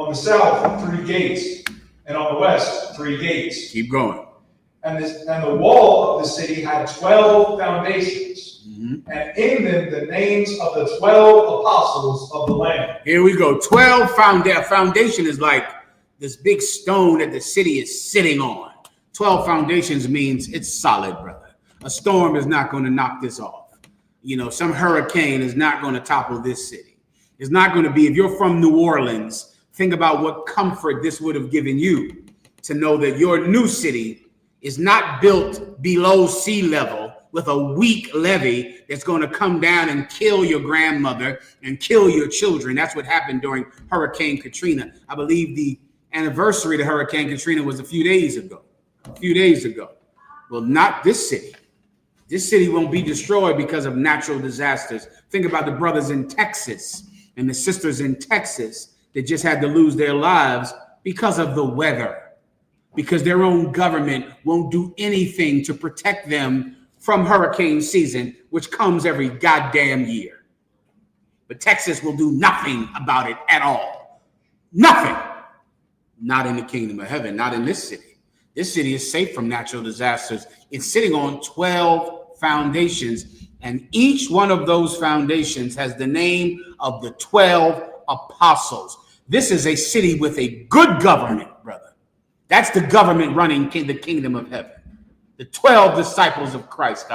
On the south, 3 gates. And on the west, 3 gates. Keep going. And the wall of the city had 12 foundations. Mm-hmm. And in them, the names of the 12 apostles of the Lamb. Here we go. 12 foundation is like this big stone that the city is sitting on. 12 foundations means it's solid, brother. A storm is not going to knock this off. You know, some hurricane is not going to topple this city. It's not going to be, if you're from New Orleans, think about what comfort this would have given you to know that your new city is not built below sea level with a weak levee that's going to come down and kill your grandmother and kill your children. That's what happened during Hurricane Katrina. I believe the anniversary of Hurricane Katrina was a few days ago. Well, not this city. This city won't be destroyed because of natural disasters. Think about the brothers in Texas and the sisters in Texas that just had to lose their lives because of the weather, because their own government won't do anything to protect them from hurricane season, which comes every goddamn year. But Texas will do nothing about it at all. Nothing. Not in the kingdom of heaven, not in this city. This city is safe from natural disasters. It's sitting on 12 foundations, and each one of those foundations has the name of the 12 apostles. This is a city with a good government, brother. That's the government running the kingdom of heaven. The 12 disciples of Christ.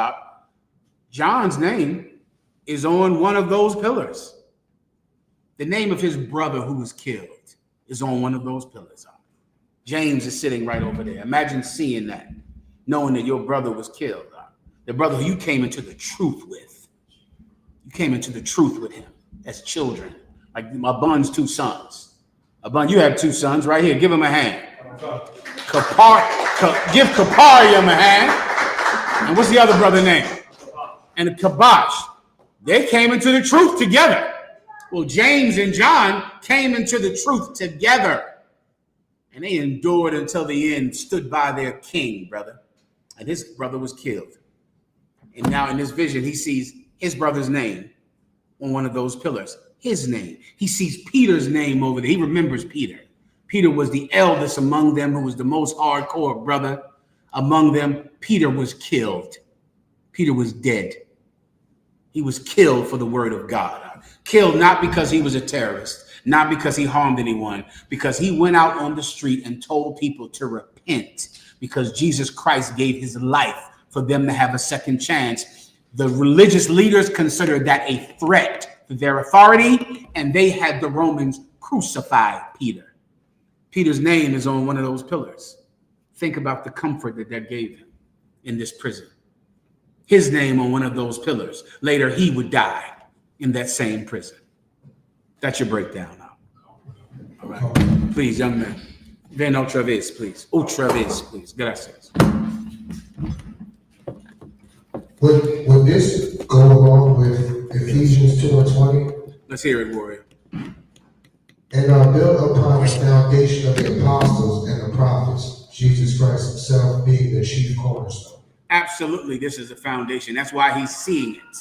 John's name is on one of those pillars. The name of his brother who was killed is on one of those pillars. James is sitting right over there. Imagine seeing that, knowing that your brother was killed. The brother who you came into the truth with. You came into the truth with him as children. Like my Bun's 2 sons. Abun, you have 2 sons right here. Give him a hand. Give Kaparium a hand. And what's the other brother name? And Kabash. They came into the truth together. Well, James and John came into the truth together. And they endured until the end, stood by their king, brother. And his brother was killed. And now in this vision, he sees his brother's name on one of those pillars. His name. He sees Peter's name over there. He remembers Peter. Peter was the eldest among them, who was the most hardcore brother among them. Peter was killed. Peter was dead. He was killed for the word of God. Killed not because he was a terrorist, not because he harmed anyone, because he went out on the street and told people to repent, because Jesus Christ gave his life for them to have a second chance. The religious leaders considered that a threat to their authority, and they had the Romans crucify Peter. Peter's name is on one of those pillars. Think about the comfort that gave him in this prison. His name on one of those pillars. Later, he would die in that same prison. That's your breakdown now. All right. Please, young man. Ven otra vez, please. Otra vez, please. Gracias. Would this go along with Ephesians 2:20? Let's hear it, warrior. And are built upon the foundation of the apostles and the prophets, Jesus Christ himself being the chief cornerstone. Absolutely, this is a foundation. That's why he's seeing it.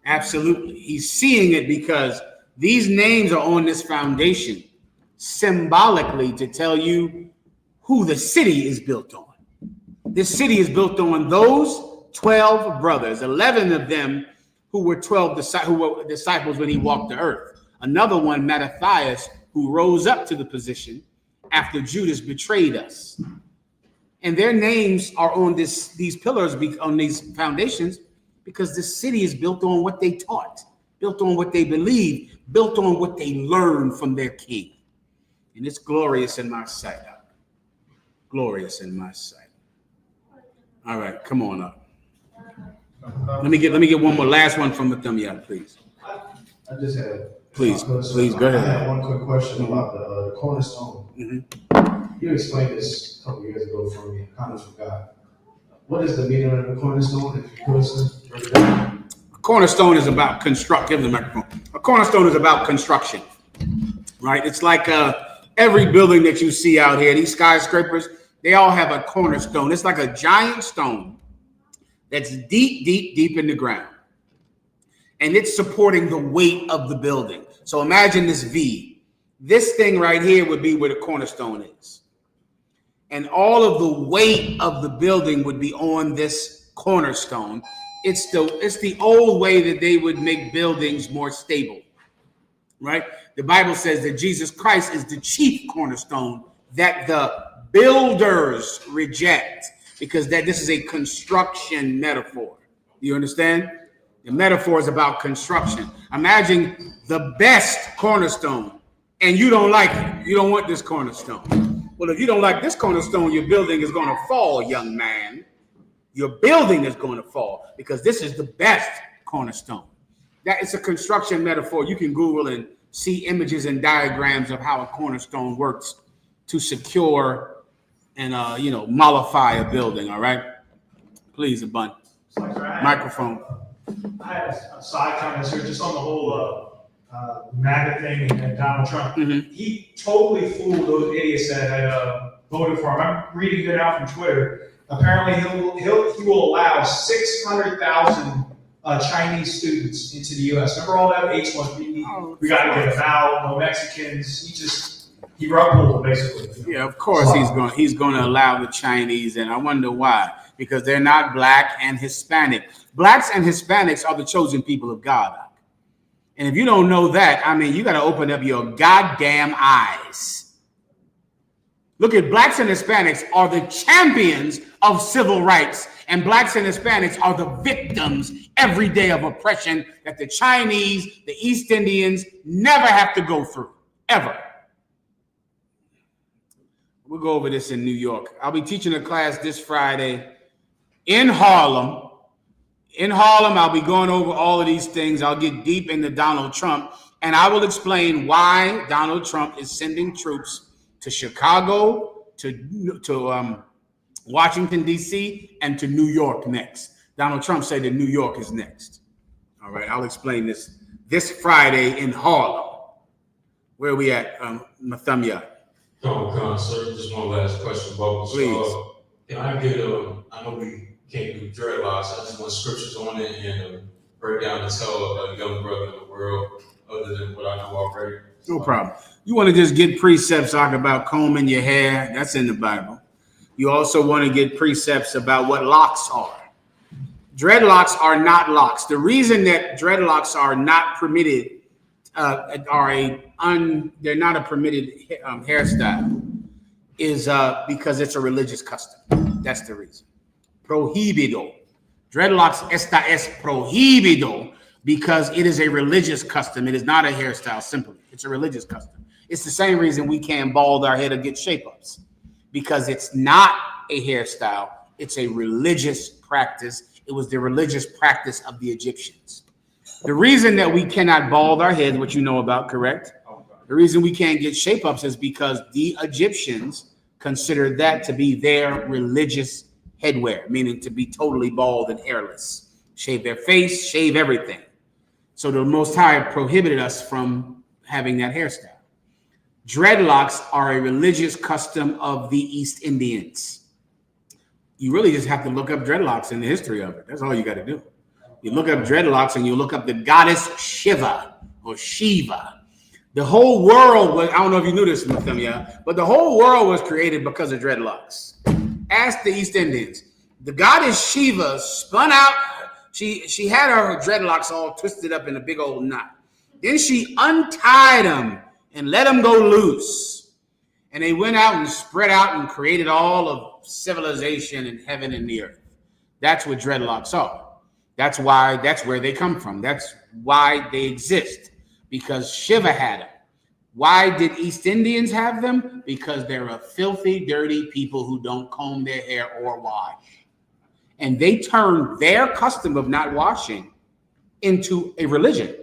Absolutely. He's seeing it because these names are on this foundation symbolically to tell you who the city is built on. This city is built on those 12 brothers, 11 of them who were disciples when he walked the earth. Another one, Mattathias, who rose up to the position after Judas betrayed us. And their names are on these pillars, on these foundations, because the city is built on what they taught, built on what they believed, built on what they learned from their king. And it's glorious in my sight. Glorious in my sight. All right, come on up. Let me get one more last one from Mahayaman, please. I just had please go ahead. I had one quick question about the cornerstone. Mm-hmm. You explained this a couple years ago for me. I kind of forgot. What is the meaning of the cornerstone? If you could break it down. A cornerstone is about give the microphone. A cornerstone is about construction, right? It's like every building that you see out here, these skyscrapers, they all have a cornerstone. It's like a giant stone that's deep, deep, deep in the ground. And it's supporting the weight of the building. So imagine this V. This thing right here would be where the cornerstone is. And all of the weight of the building would be on this cornerstone. It's the old way that they would make buildings more stable, right? The Bible says that Jesus Christ is the chief cornerstone that the builders reject, because this is a construction metaphor. You understand? The metaphor is about construction. Imagine the best cornerstone and you don't like it. You don't want this cornerstone. Well, if you don't like this cornerstone, your building is going to fall, young man. Your building is going to fall because this is the best cornerstone. That is a construction metaphor. You can Google and see images and diagrams of how a cornerstone works to secure and mollify a building. All right, please, a bun. Microphone. I had a side comment here just on the whole MAGA thing and Donald Trump. Mm-hmm. He totally fooled those idiots that had voted for him. I'm reading it out from Twitter. Apparently, he will allow 600,000 Chinese students into the U.S. Remember all that H-1B? We got to get them out. No Mexicans. He rug-pulled them basically. Yeah, of course he's going to allow the Chinese, and I wonder why. Because they're not black and Hispanic. Blacks and Hispanics are the chosen people of God. And if you don't know that, I mean, you got to open up your goddamn eyes. Look at blacks and Hispanics are the champions of civil rights, and blacks and Hispanics are the victims every day of oppression that the Chinese, the East Indians never have to go through, ever. We'll go over this in New York. I'll be teaching a class this Friday in Harlem. In Harlem, I'll be going over all of these things. I'll get deep into Donald Trump, and I will explain why Donald Trump is sending troops to Chicago, to Washington, D.C., and to New York next. Donald Trump said that New York is next. All right, I'll explain this Friday in Harlem. Where are we at, Mahayaman? Sir, just one last question, Bubbles. Please. Can I get I know we can't do dreadlocks. I just want scriptures on it and break down and tell a young brother in the world other than what I know already. No problem. You want to just get precepts talking about combing your hair? That's in the Bible. You also want to get precepts about what locks are. Dreadlocks are not locks. The reason that dreadlocks are not permitted they're not a permitted hairstyle is because it's a religious custom. That's the reason. Prohibido. Dreadlocks es prohibido because it is a religious custom. It is not a hairstyle simply. It's a religious custom. It's the same reason we can't bald our head or get shape-ups, because it's not a hairstyle. It's a religious practice. It was the religious practice of the Egyptians. The reason that we cannot bald our heads, which you know about, correct? The reason we can't get shape-ups is because the Egyptians considered that to be their religious headwear, meaning to be totally bald and hairless. Shave their face, shave everything. So the Most High prohibited us from having that hairstyle. Dreadlocks are a religious custom of the East Indians. You really just have to look up dreadlocks and the history of it. That's all you got to do. You look up dreadlocks and you look up the goddess Shiva or Shiva. The whole world was, I don't know if you knew this, but the whole world was created because of dreadlocks. Ask the East Indians. The goddess Shiva spun out. She had her dreadlocks all twisted up in a big old knot. Then she untied them and let them go loose. And they went out and spread out and created all of civilization and heaven and the earth. That's what dreadlocks are. That's where they come from. That's why they exist, because Shiva had them. Why did East Indians have them? Because they're a filthy, dirty people who don't comb their hair or wash. And they turned their custom of not washing into a religion,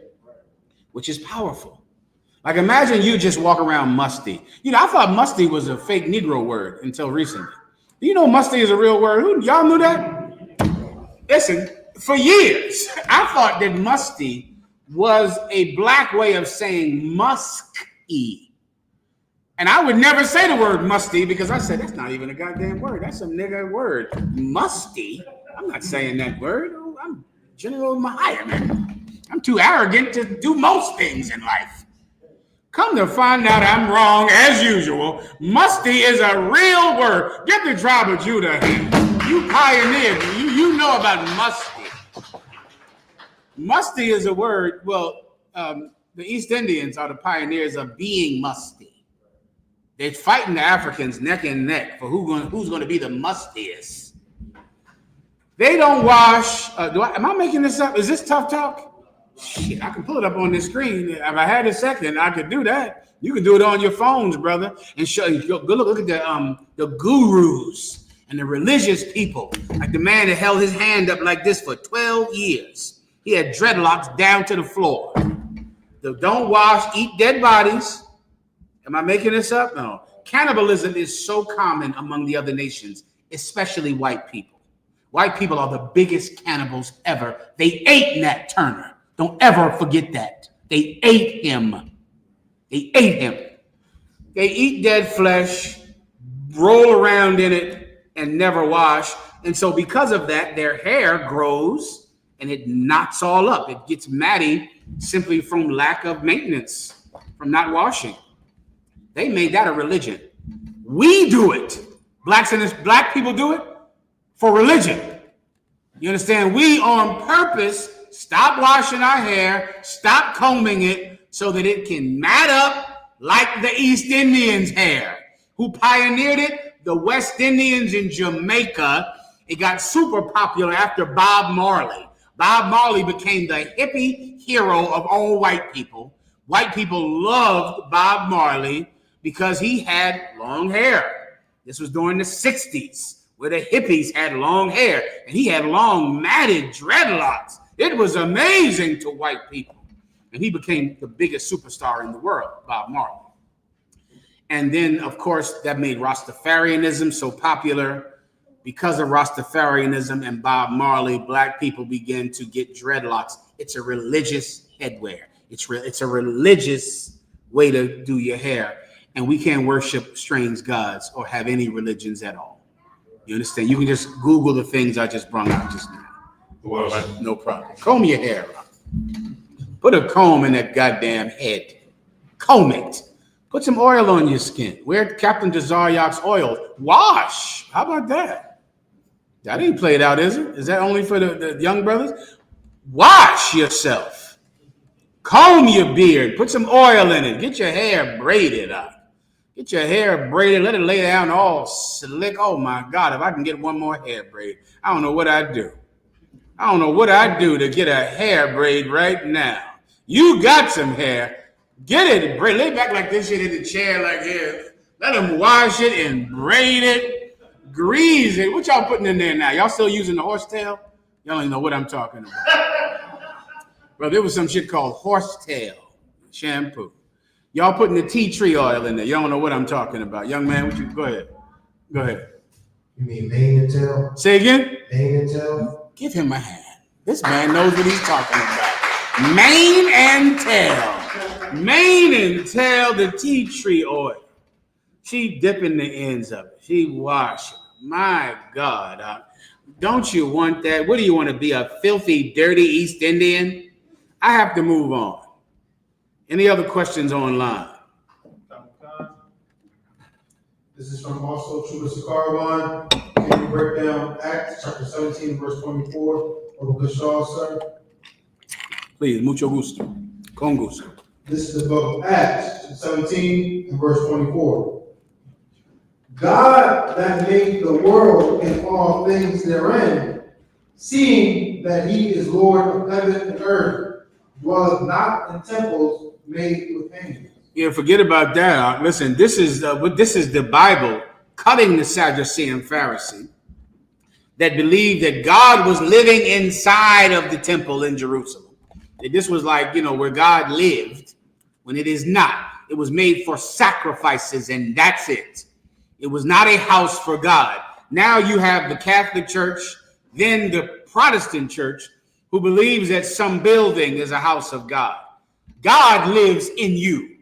which is powerful. Like, imagine you just walk around musty. I thought musty was a fake Negro word until recently. Do you know musty is a real word? Y'all knew that? Listen, for years, I thought that musty was a black way of saying musky. And I would never say the word musty because I said, that's not even a goddamn word. That's some nigga word. Musty? I'm not saying that word. I'm General Mahayaman. I'm too arrogant to do most things in life. Come to find out I'm wrong as usual. Musty is a real word. Get the tribe of Judah here. You pioneered. You know about musty. Musty is a word. Well, the East Indians are the pioneers of being musty. They're fighting the Africans neck and neck for who's going to be the mustiest. They don't wash. Am I making this up? Is this tough talk? Shit, I can pull it up on the screen. If I had a second, I could do that. You can do it on your phones, brother, and show. Look at the gurus and the religious people. Like the man that held his hand up like this for 12 years. He had dreadlocks down to the floor. Don't wash, eat dead bodies. Am I making this up? No. Cannibalism is so common among the other nations, especially white people. White people are the biggest cannibals ever. They ate Nat Turner. Don't ever forget that. They ate him. They ate him. They eat dead flesh, roll around in it, and never wash. And so because of that, their hair grows and it knots all up. It gets matty simply from lack of maintenance, from not washing. They made that a religion. We do it. Black people do it for religion. You understand? We on purpose stop washing our hair, stop combing it so that it can mat up like the East Indians' hair. Who pioneered it? The West Indians in Jamaica. It got super popular after Bob Marley. Bob Marley became the hippie hero of all white people. White people loved Bob Marley because he had long hair. This was during the 60s where the hippies had long hair and he had long matted dreadlocks. It was amazing to white people. And he became the biggest superstar in the world, Bob Marley. And then, of course, that made Rastafarianism so popular. Because of Rastafarianism and Bob Marley, black people began to get dreadlocks. It's a religious headwear. It's a religious way to do your hair. And we can't worship strange gods or have any religions at all. You understand? You can just Google the things I just brought out just now. Well, no problem. Comb your hair up. Put a comb in that goddamn head. Comb it. Put some oil on your skin. Wear Captain Jazariak's oil. Wash. How about that? That ain't played out, is it? Is that only for the young brothers? Wash yourself. Comb your beard. Put some oil in it. Get your hair braided up. Get your hair braided. Let it lay down all slick. Oh, my God. If I can get one more hair braid, I don't know what I'd do. I don't know what I'd do to get a hair braid right now. You got some hair. Get it braid. Lay back like this shit in the chair like this. Let them wash it and braid it. Grease it. What y'all putting in there now? Y'all still using the horsetail? Y'all don't even know what I'm talking about. Bro, there was some shit called horsetail shampoo. Y'all putting the tea tree oil in there. Y'all don't know what I'm talking about. Young man, go ahead. Go ahead. You mean mane and tail? Say again? Mane and tail? Give him a hand. This man knows what he's talking about. Mane and tail. Mane and tail, the tea tree oil. She dipping the ends of it. She washing. My God. Don't you want that? What do you want to be, a filthy, dirty East Indian? I have to move on. Any other questions online? This is from also Truba Sakarawan. Can you break down Acts chapter 17, verse 24 of Gashal, sir? Please, mucho gusto. Con gusto. This is the book of Acts 17 and verse 24. God that made the world and all things therein, seeing that he is Lord of heaven and earth, dwelleth not in temples made with hands. Yeah, forget about that. Listen, this is the Bible cutting the Sadducee and Pharisee that believed that God was living inside of the temple in Jerusalem. That this was like, where God lived, when it is not. It was made for sacrifices, and that's it. It was not a house for God. Now you have the Catholic Church, then the Protestant Church, who believes that some building is a house of God. God lives in you.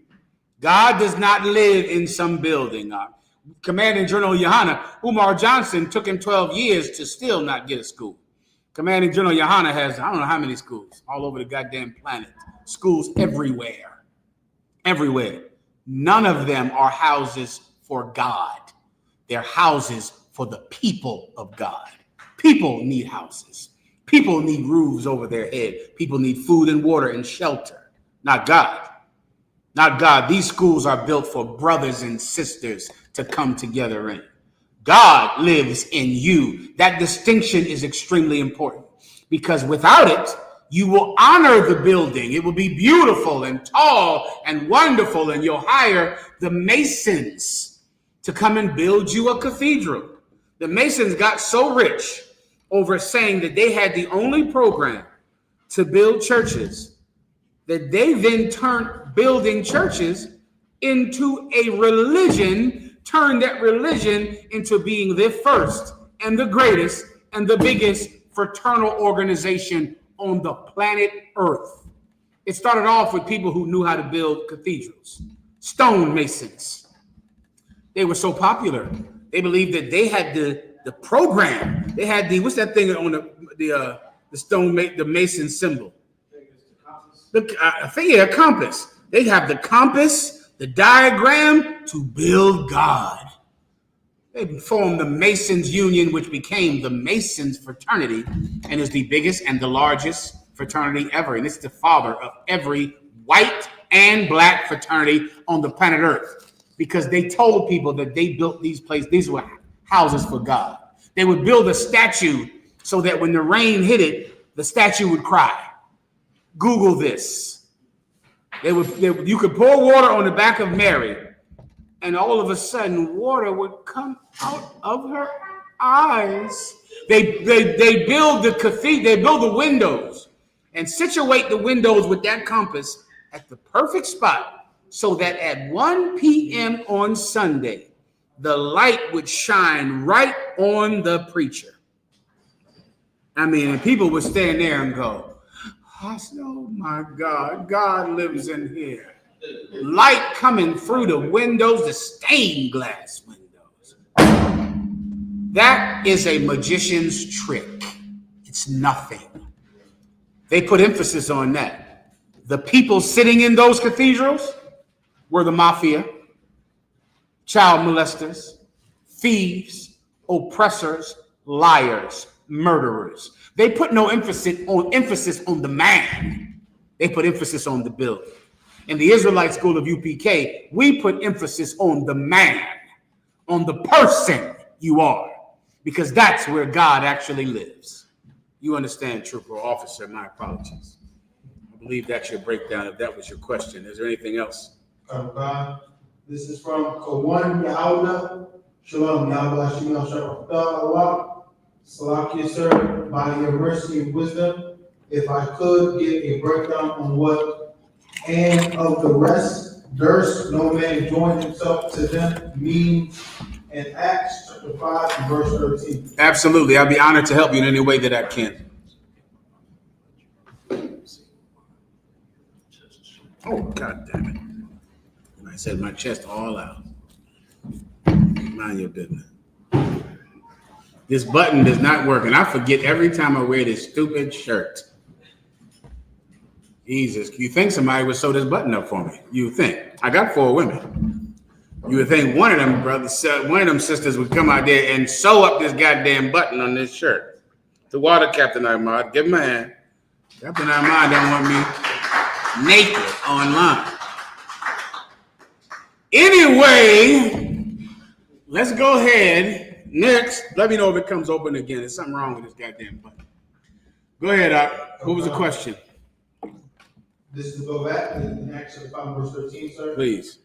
God does not live in some building. Commanding General YAHANNA, Umar Johnson, took him 12 years to still not get a school. Commanding General YAHANNA has, I don't know how many schools all over the goddamn planet. Schools everywhere. everywhere. None of them are houses for God. They're houses for the people of God. People need houses. People need roofs over their head. People need food and water and shelter. Not God. Not God. These schools are built for brothers and sisters to come together in. God lives in you. That distinction is extremely important because without it, you will honor the building. It will be beautiful and tall and wonderful, and you'll hire the masons to come and build you a cathedral. The masons got so rich over saying that they had the only program to build churches that they then turned building churches into a religion, turned that religion into being the first and the greatest and the biggest fraternal organization on the planet Earth. It started off with people who knew how to build cathedrals, stonemasons. They were so popular. They believed that they had the program. They had the, what's that thing on the the mason symbol? I think a compass. They have the compass, the diagram to build God. They formed the Masons Union, which became the Masons Fraternity, and is the biggest and the largest fraternity ever. And it's the father of every white and black fraternity on the planet Earth, because they told people that they built these places. These were houses for God. They would build a statue so that when the rain hit it, the statue would cry. Google this. You could pour water on the back of Mary, and all of a sudden, water would come out of her eyes. They build the cathedral. They build the windows and situate the windows with that compass at the perfect spot, so that at 1 p.m. on Sunday, the light would shine right on the preacher. I mean, and people would stand there and go, "Oh my God, God lives in here." Light coming through the windows, the stained glass windows. That is a magician's trick. It's nothing. They put emphasis on that. The people sitting in those cathedrals were the mafia, child molesters, thieves, oppressors, liars, murderers. They put no emphasis on the man. They put emphasis on the building. In the Israelite school of U.P.K, we put emphasis on the man, on the person you are, because that's where God actually lives. You understand, trooper or officer? My apologies. I believe that's your breakdown, if that was your question. Is there anything else? This is from Kawan YAHANNA. Shalom, Yahweh, Shemel, Salakia, sir, by your mercy and wisdom, if I could get a breakdown on what "and of the rest durst no man join himself to them" means in Acts chapter 5 and verse 13. Absolutely. I'll be honored to help you in any way that I can. Oh, God damn it. I said my chest all out. Mind your business. This button does not work, and I forget every time I wear this stupid shirt. Jesus, you think somebody would sew this button up for me? You think. I got 4 women. You would think one of them brothers, one of them sisters would come out there and sew up this goddamn button on this shirt. The water, Captain Ahmad, give him a hand. Captain Ahmad don't want me naked online. Anyway, let's go ahead. Next, let me know if it comes open again. There's something wrong with this goddamn button. Go ahead, What was the question? This is to go back in Acts chapter 5 verse 13, sir. Please.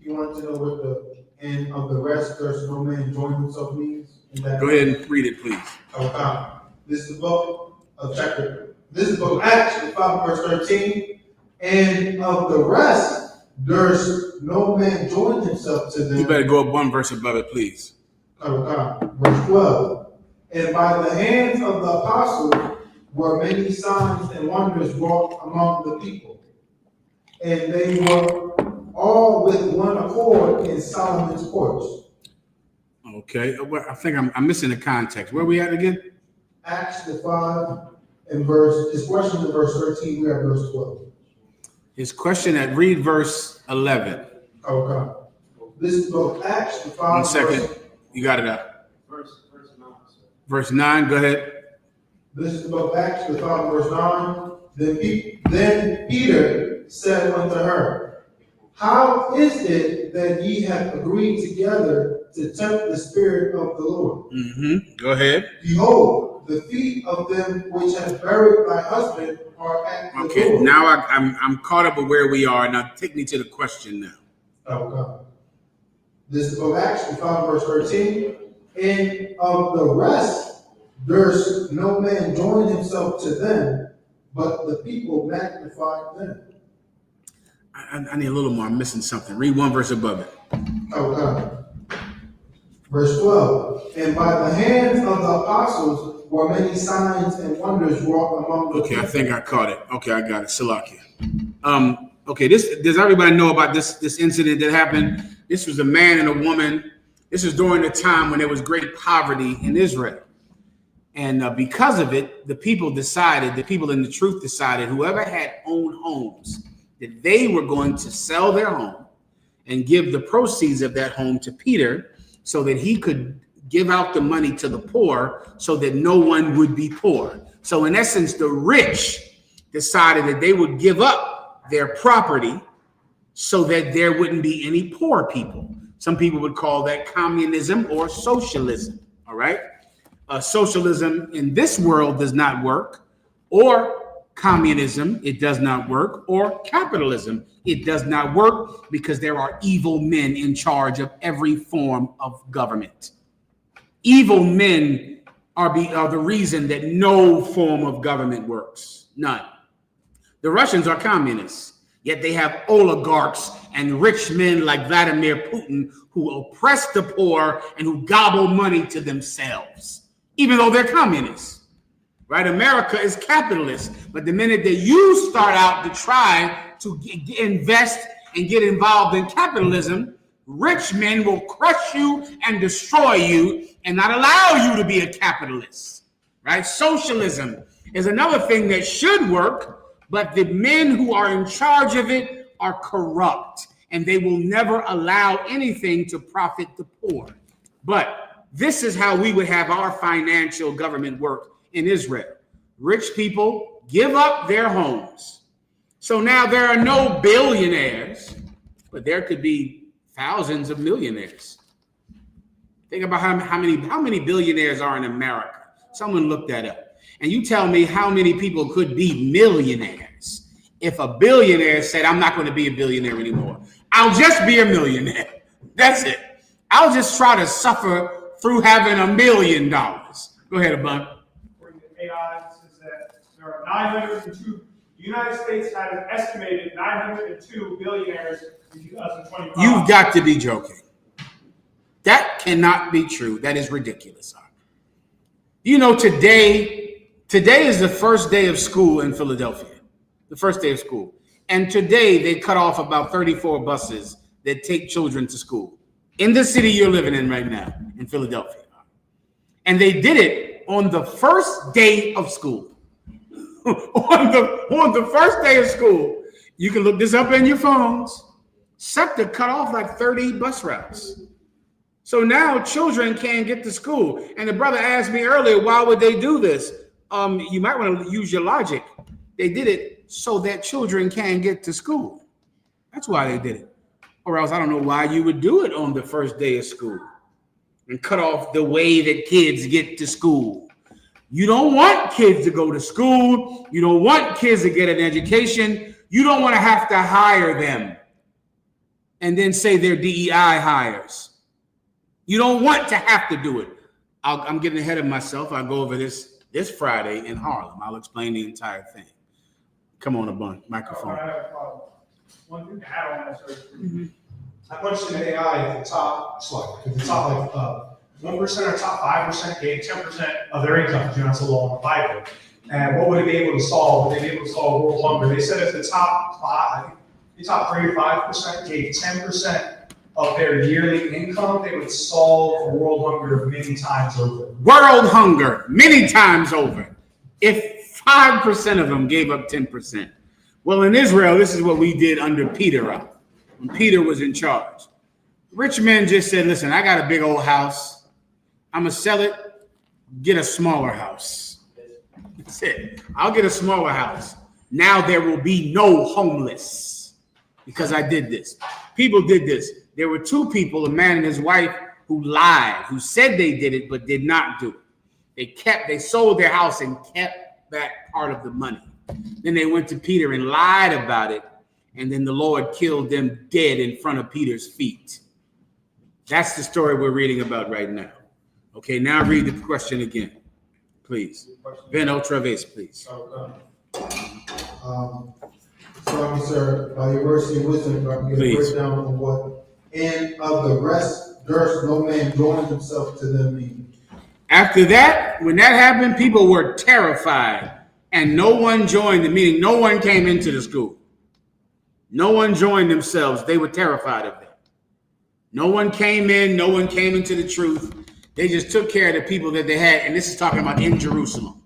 You want to know what the "and of the rest durst no man join himself" means? Go ahead and read it, please. Okay. This is the book of Acts chapter 5 verse 13. "And of the rest durst no man join himself to them." You better go up 1 verse above it, please. Okay. Verse 12. "And by the hands of the apostles were many signs and wonders wrought among the people. And they were all with one accord in Solomon's porch." Okay. I think I'm missing the context. Where are we at again? Acts the 5 and verse, his question in verse 13, we are at verse 12. His question at read verse 11. Okay. This is the book of Acts, the 5th 1 second. verse. You got it up. Verse 9. Verse 9, go ahead. This is the book of Acts, the 5th verse 9. Then Peter said unto her, how is it that ye have agreed together to tempt the Spirit of the Lord? Go ahead. Behold, the feet of them which have buried thy husband are at the Okay, door. now I'm caught up with where we are. Now take me to the question now. Okay. This is the book of Acts, we found verse 13. And of the rest, durst no man join himself to them, but the people magnified them. I need a little more. I'm missing something. Read one verse above it. Okay. Verse 12. And by the hands of the apostles were many signs and wonders wrought among the Okay, I people. think I caught it. Okay, I got it. Salakia. Okay, does everybody know about this incident that happened? This was a man and a woman. This was during the time when there was great poverty in Israel. And because of it, the people in the truth decided, whoever had owned homes, that they were going to sell their home and give the proceeds of that home to Peter so that he could give out the money to the poor so that no one would be poor. So in essence, the rich decided that they would give up their property so that there wouldn't be any poor people. Some people would call that communism or socialism, all right? Socialism in this world does not work, or communism, it does not work, or capitalism, it does not work, because there are evil men in charge of every form of government. Evil men are the reason that no form of government works. None. The Russians are communists, yet they have oligarchs and rich men like Vladimir Putin who oppress the poor and who gobble money to themselves, even though they're communists. Right? America is capitalist, but the minute that you start out to try to invest and get involved in capitalism, rich men will crush you and destroy you and not allow you to be a capitalist. Right? Socialism is another thing that should work, but the men who are in charge of it are corrupt, and they will never allow anything to profit the poor. But this is how we would have our financial government work in Israel. Rich people give up their homes. So now there are no billionaires, but there could be thousands of millionaires. Think about how many billionaires are in America. Someone looked that up. And you tell me how many people could be millionaires if a billionaire said, I'm not going to be a billionaire anymore. I'll just be a millionaire. That's it. I'll just try to suffer through having $1 million. Go ahead, Abun. According to AI, it says that there are 902. The United States had an estimated 902 billionaires in 2025. You've got to be joking. That cannot be true. That is ridiculous. You know, today is the first day of school in Philadelphia. The first day of school. And today they cut off about 34 buses that take children to school in the city you're living in right now, in Philadelphia. And they did it on the first day of school. on the first day of school. You can look this up in your phones. SEPTA cut off like 30 bus routes. So now children can't get to school. And the brother asked me earlier, why would they do this? You might want to use your logic. They did it so that children can get to school. That's why they did it. Or else I don't know why you would do it on the first day of school and cut off the way that kids get to school. You don't want kids to go to school. You don't want kids to get an education. You don't want to have to hire them and then say they're DEI hires. You don't want to have to do it. I'm getting ahead of myself. I'll go over this Friday in Harlem. I'll explain the entire thing. Come on, Abun, microphone. I have a problem. One thing to add on that, sir. I punched in AI at the top, like 1% or top 5% gave 10% of their income to Johnson Law in the Bible. And what would they be able to solve? Would they be able to solve world hunger? They said if the top 3 or 5% gave 10% of their yearly income, they would solve world hunger many times over. World hunger many times over. If 5% of them gave up 10%. Well, in Israel, this is what we did under Peter. when Peter was in charge. Rich men just said, listen, I got a big old house. I'm going to sell it, get a smaller house. That's it. I'll get a smaller house. Now there will be no homeless because I did this. People did this. There were two people, a man and his wife, who lied, who said they did it, but did not do it. They sold their house and kept back part of the money. Then they went to Peter and lied about it. And then the Lord killed them dead in front of Peter's feet. That's the story we're reading about right now. Okay, now read the question again, please. Ben otra vez, please. Sorry, sir, by your mercy and wisdom, I can get a breakdown of what, and of the rest, durst no man join himself to them mean. After that, when that happened, people were terrified, and no one joined the meeting. No one came into the school. No one joined themselves. They were terrified of them. No one came in. No one came into the truth. They just took care of the people that they had. And this is talking about in Jerusalem.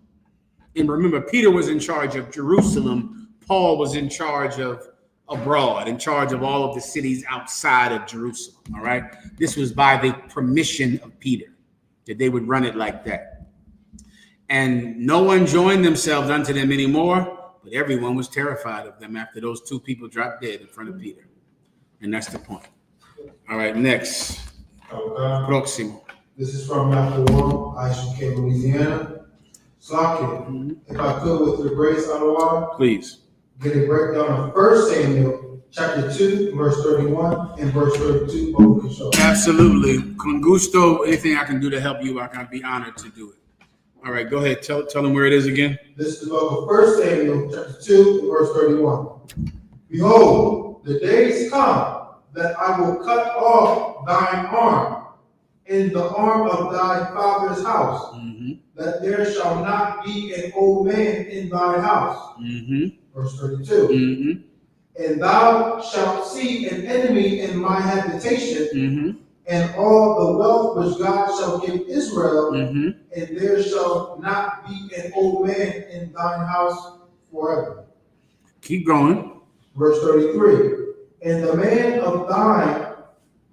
And remember, Peter was in charge of Jerusalem. Paul was in charge of abroad, in charge of all of the cities outside of Jerusalem. All right. This was by the permission of Peter that they would run it like that. And no one joined themselves unto them anymore. But everyone was terrified of them after those two people dropped dead in front of Peter. And that's the point. All right, next. Próximo. This is from Chapter 1, I.S.U.P.K, Louisiana. Slaki, if I could, with your grace, Adonai, Please. get a breakdown of 1 Samuel, chapter 2, verse 31, and verse 32, both can show. Absolutely. Con gusto, anything I can do to help you, I can be honored to do it. All right, go ahead. Tell them where it is again. This is the book of 1 Samuel, chapter 2, verse 31. Behold, the days come that I will cut off thine arm and the arm of thy father's house, that there shall not be an old man in thy house. Verse 32. And thou shalt see an enemy in my habitation, and all the wealth which God shall give Israel, and there shall not be an old man in thine house forever. Keep going. Verse 33. And the man of thine,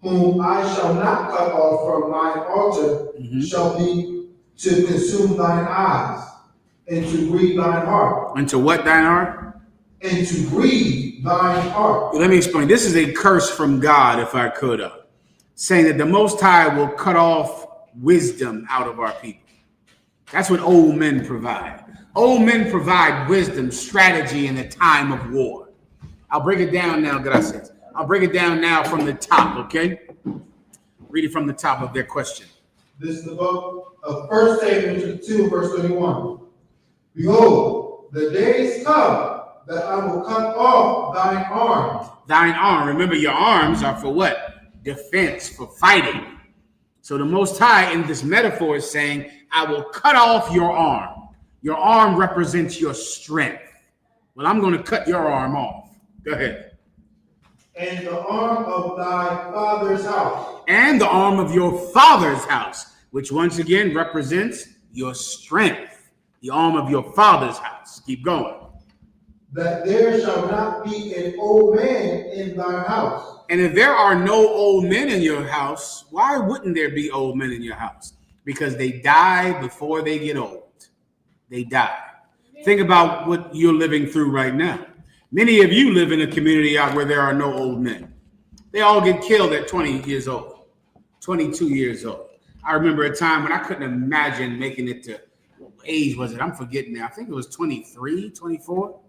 whom I shall not cut off from mine altar, shall be to consume thine eyes, and to grieve thine heart. And to what thine heart? And to grieve thine heart. Let me explain. This is a curse from God, if I could, saying that the Most High will cut off wisdom out of our people. That's what old men provide. Old men provide wisdom, strategy in the time of war. I'll break it down now, gracias. I'll break it down now from the top, okay? Read it from the top of their question. This is the book of 1 Samuel 2, verse 31. Behold, the days come that I will cut off thine arm. Thine arm. Remember, your arms are for what? Defense, for fighting. So the Most High in this metaphor is saying, I will cut off your arm. Your arm represents your strength. Well, I'm going to cut your arm off. Go ahead. And the arm of thy father's house. And the arm of your father's house, which once again represents your strength. The arm of your father's house. Keep going. That there shall not be an old man in thy house. And if there are no old men in your house, why wouldn't there be old men in your house? Because they die before they get old. They die. Think about what you're living through right now. Many of you live in a community out where there are no old men. They all get killed at 20 years old, 22 years old. I remember a time when I couldn't imagine making it to, what age was it? I'm forgetting now. I think it was 23, 24.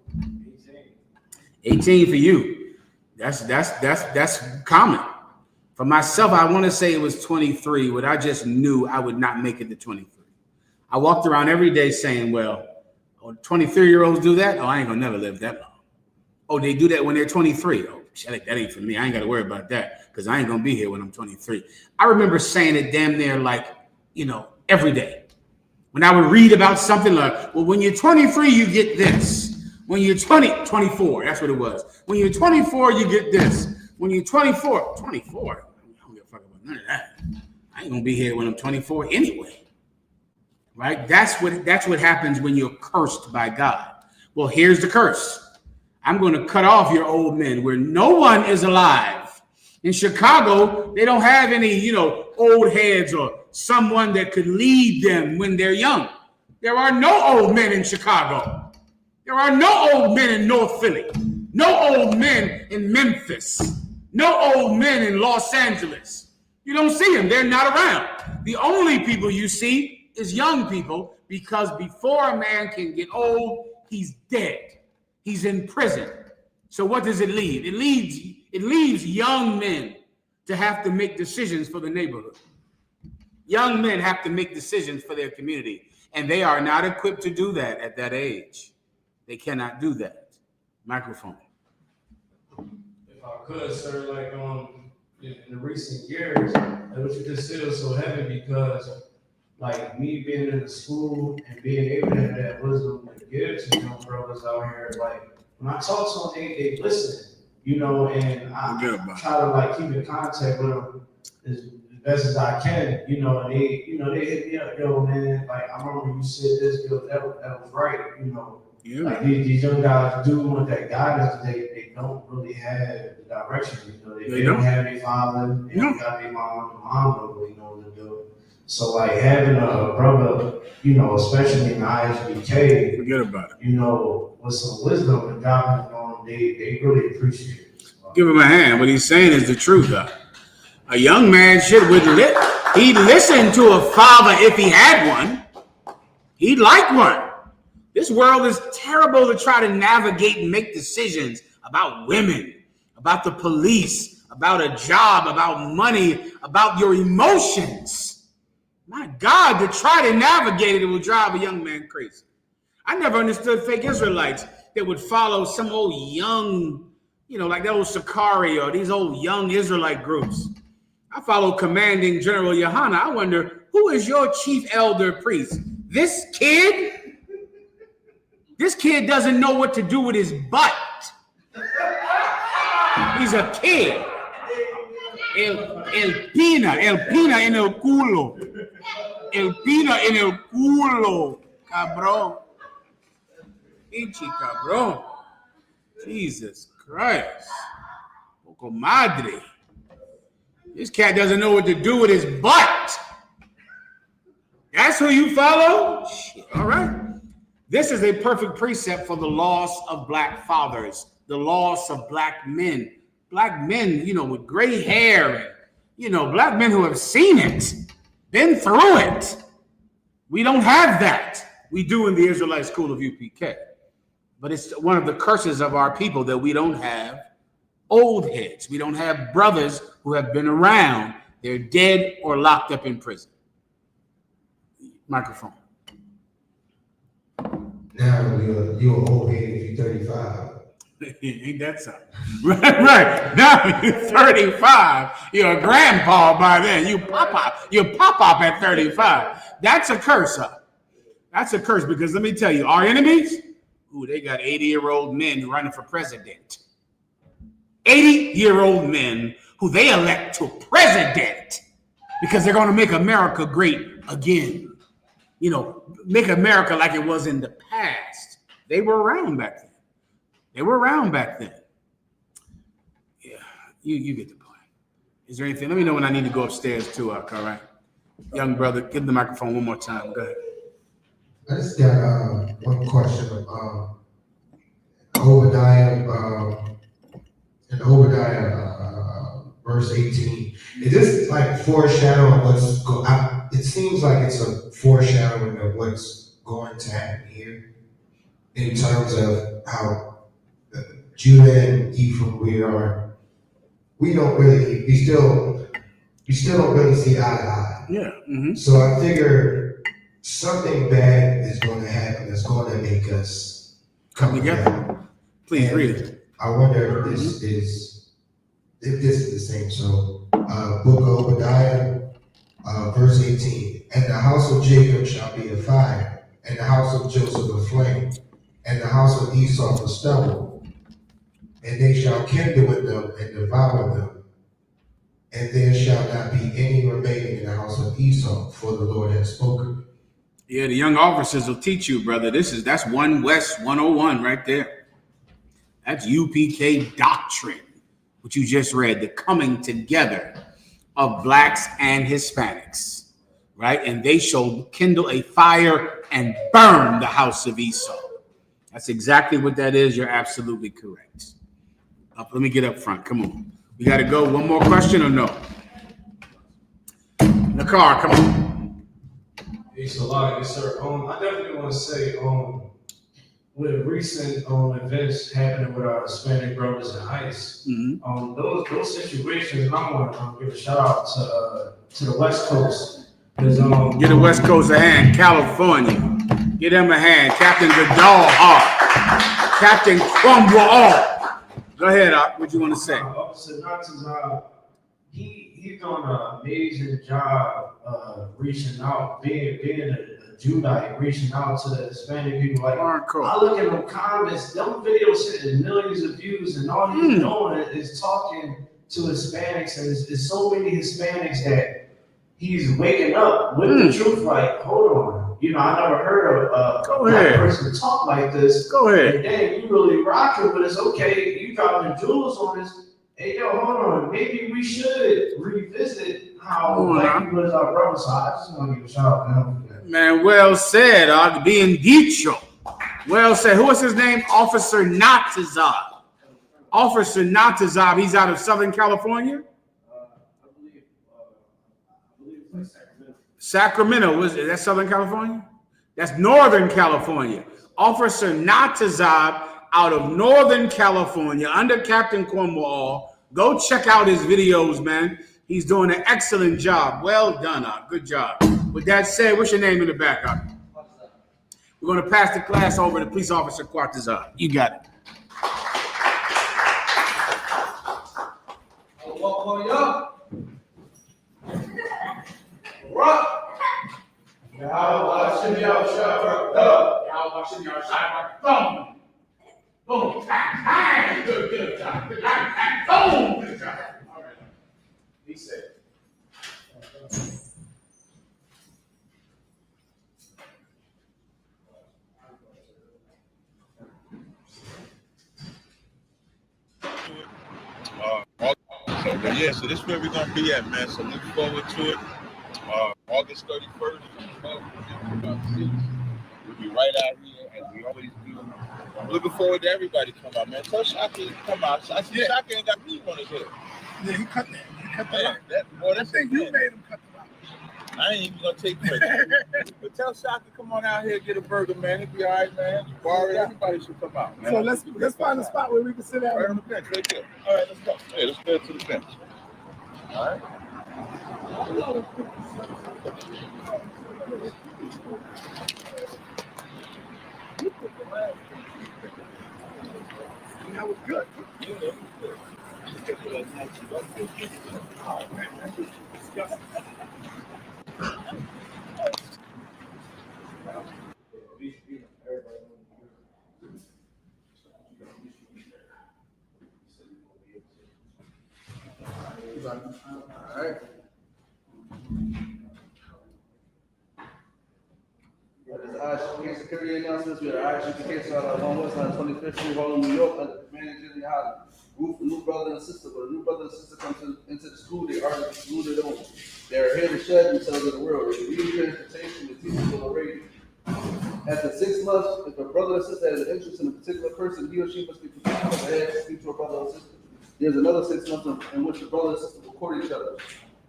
18 for you. That's common. For myself, I want to say it was 23, but I just knew I would not make it to 23. I walked around every day saying, well, 23-year-olds do that? Oh, I ain't gonna never live that long. Oh, they do that when they're 23. Oh, shit, that ain't for me. I ain't got to worry about that because I ain't going to be here when I'm 23. I remember saying it damn near like, every day. When I would read about something like, well, when you're 23, you get this. When you're 24, that's what it was. When you're 24, you get this. When you're 24, I don't give a fuck about none of that. I ain't going to be here when I'm 24 anyway. Right? That's what happens when you're cursed by God. Well, here's the curse. I'm going to cut off your old men where no one is alive In Chicago, they don't have any, old heads or someone that could lead them when they're young. There are no old men in Chicago. There are no old men in North Philly. No old men in Memphis. No old men in Los Angeles. You don't see them. They're not around. The only people you see is young people, because before a man can get old, he's dead. He's in prison. So what does it leave? It leaves young men to have to make decisions for the neighborhood. Young men have to make decisions for their community, and they are not equipped to do that at that age. They cannot do that. Microphone. If I could, sir, like in the recent years, like what you just said was so heavy, because like me being in the school and being able to have that wisdom to give to young brothers out here, like when I talk to them, they listen, and I try to like keep in contact with them as best as I can, and they hit me up, yo, man, like I remember you said this, yo, that was right, Yeah. Like these young guys do want that guidance. They don't really have the direction. They don't have a father. They don't got their mom. The mom don't really know what to do. So like having a brother, especially in the I.S.U.P.K, Forget about it. with some wisdom and guidance on them, they really appreciate it. Give him a hand. What he's saying is the truth, though. A young man he'd listen to a father if he had one. He'd like one. This world is terrible to try to navigate and make decisions about women, about the police, about a job, about money, about your emotions. My God, to try to navigate it will drive a young man crazy. I never understood fake Israelites that would follow some old young, like that old Sakari or these old young Israelite groups. I follow Commanding General YAHANNA. I wonder, who is your chief elder priest? This kid? This kid doesn't know what to do with his butt. He's a kid. El pina en el culo. El pina en el culo. Cabrón. Pinche cabrón. Jesus Christ. Poco madre. This cat doesn't know what to do with his butt. That's who you follow? Shit. All right. This is a perfect precept for the loss of black fathers, the loss of black men. Black men, with gray hair, and, black men who have seen it, been through it. We don't have that. We do in the Israelite school of UPK. But it's one of the curses of our people that we don't have old heads. We don't have brothers who have been around. They're dead or locked up in prison. Microphone. Now you're an old head if you're 35. Ain't that something? Right. Now you're 35. You're a grandpa by then. You pop up at 35. That's a curse, huh? That's a curse, because let me tell you, our enemies, they got 80-year-old men running for president. 80-year-old men who they elect to president because they're going to make America great again. Make America like it was in the past. They were around back then. Yeah, you get the point. Is there anything? Let me know when I need to go upstairs too, all right? Young brother, give the microphone one more time. Go ahead. I just got one question. Obadiah, in Obadiah, verse 18. Is this like foreshadowing what's going on? It seems like it's a foreshadowing of what's going to happen here in terms of how Judah and Ephraim, we still don't really see eye to eye. Yeah. Mm-hmm. So I figure something bad is going to happen that's going to make us come together. Please read it. I wonder if this is the same. So book of Obadiah, verse 18. And the house of Jacob shall be a fire, and the house of Joseph a flame, and the house of Esau a stubble. And they shall kindle in them and devour them. And there shall not be any remaining in the house of Esau, for the Lord has spoken. Yeah, the young officers will teach you, brother. That's 1 West 101 right there. That's UPK doctrine. what you just read, the coming together of blacks and Hispanics, right? And they shall kindle a fire and burn the house of Esau. That's exactly what that is. You're absolutely correct. Let me get up front. Come on. We got to go. One more question or no? Nakar, come on. It's a lot, yes, sir. I definitely want to say, with recent events happening with our Hispanic brothers in ICE, those situations, I want to give a shout out to the West Coast. Get the West Coast a hand, California. Get them a hand, Captain Goodall, Captain Cromwell. Go ahead, what you want to say? Officer Natazar, he's done an amazing job reaching out, being a Judite, reaching out to the Hispanic people. Like, I look at them comments, them videos hitting millions of views, and all he's doing is talking to Hispanics, and there's so many Hispanics that he's waking up with the truth. Like, hold on. You know, I never heard of a black person talk like this. Go ahead. And dang, you really rocking, but it's okay. You dropping jewels on this. Hey, yo, hold on. Maybe we should revisit how black people is our brothers. So I just want to give a shout out to him. Man, well said. Being dicho. Well said. Who is his name? Officer Natazar. Officer Natazar. He's out of Southern California? Sacramento, was it? That's Southern California? That's Northern California. Officer Natazab out of Northern California under Captain Cornwall. Go check out his videos, man. He's doing an excellent job. Well done, good job. With that said, what's your name in the back? We're going to pass the class over to Police Officer Quartazar. You got it. Good job. Good job. All right. He said. So this is where we're gonna be at, man. So look forward to it. August 31st. We'll be right out here as we always do. I'm looking forward to everybody come out, man. Tell Shaka to come out. Shaka ain't got me on his head. Yeah, he cut that. He cut that out. I think you made him cut that out. I ain't even gonna take credit. But tell Shaka come on out here and get a burger, man. It'll be all right, man. Everybody should come out, man. So let's find a spot where we can sit down. Right on the bench, right there. All right, let's go. Hey, let's go to the bench. All right. That was good. All right. There's I.S.U.P.K security announcements. We have I.S.U.P.K out of 1 West on 25th Street, Harlem, New York, under managing the house. Group for new brother and sister. When a new brother and sister come into the school, they are excluded only. They are here to shed themselves in the world. They need transportation, the teachers will arrange. After 6 months, if a brother or sister has an interest in a particular person, he or she must be permitted to head to speak to a brother or sister. There's another 6 months in which the brother and sister will court each other.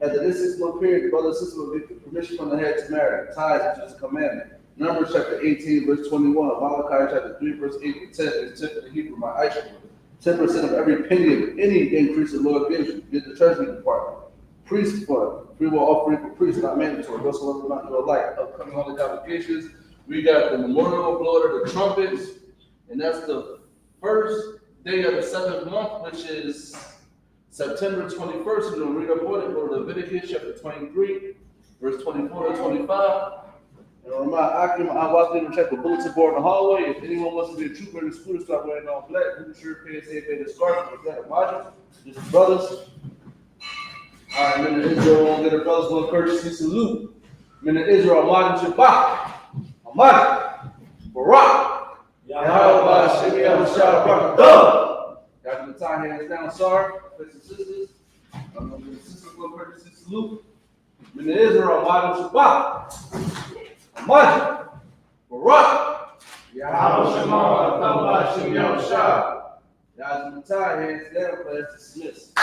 After this 6 month period, the brother and sister will get permission from the head to marry. Tithes, which is a commandment. Numbers chapter 18, verse 21. Malachi chapter 3, verse 8 to 10 is 10 for the Hebrew, my I.S.U.P.K. 10% of every penny of any increase the Lord gives you. Get the treasury department. Priest fund. Free will offering for priests, not mandatory. Whatsoever not your light. Upcoming holiday obligations. We got the memorial blower, the trumpets, and that's the first day of the 7th month, which is September 21st. We're going to read up on it. Go to Leviticus chapter 23, verse 24 to 25. And remind Akim, I walked in and checked the bulletin board in the hallway. If anyone wants to be a trooper in the school, start wearing all black, blue shirt, pants, headband, and scarf. With that, imagine. Just brothers. All right, men of Israel, won't get their brothers one courtesy salute. Men of Israel, Ahmad Shabbat. Ahmad. Barak. Yahweh, Shemi, Yahweh, Shabbat. Y'all can the tie hands down, sorry. Brothers and sisters. I'm going to give the sister one courtesy salute. In the Israel, Madam Shabbat. Amadi. Barak. Yahweh Shema, Allah Shem Yom Shah. Guys, with the tie hands down, class dismissed.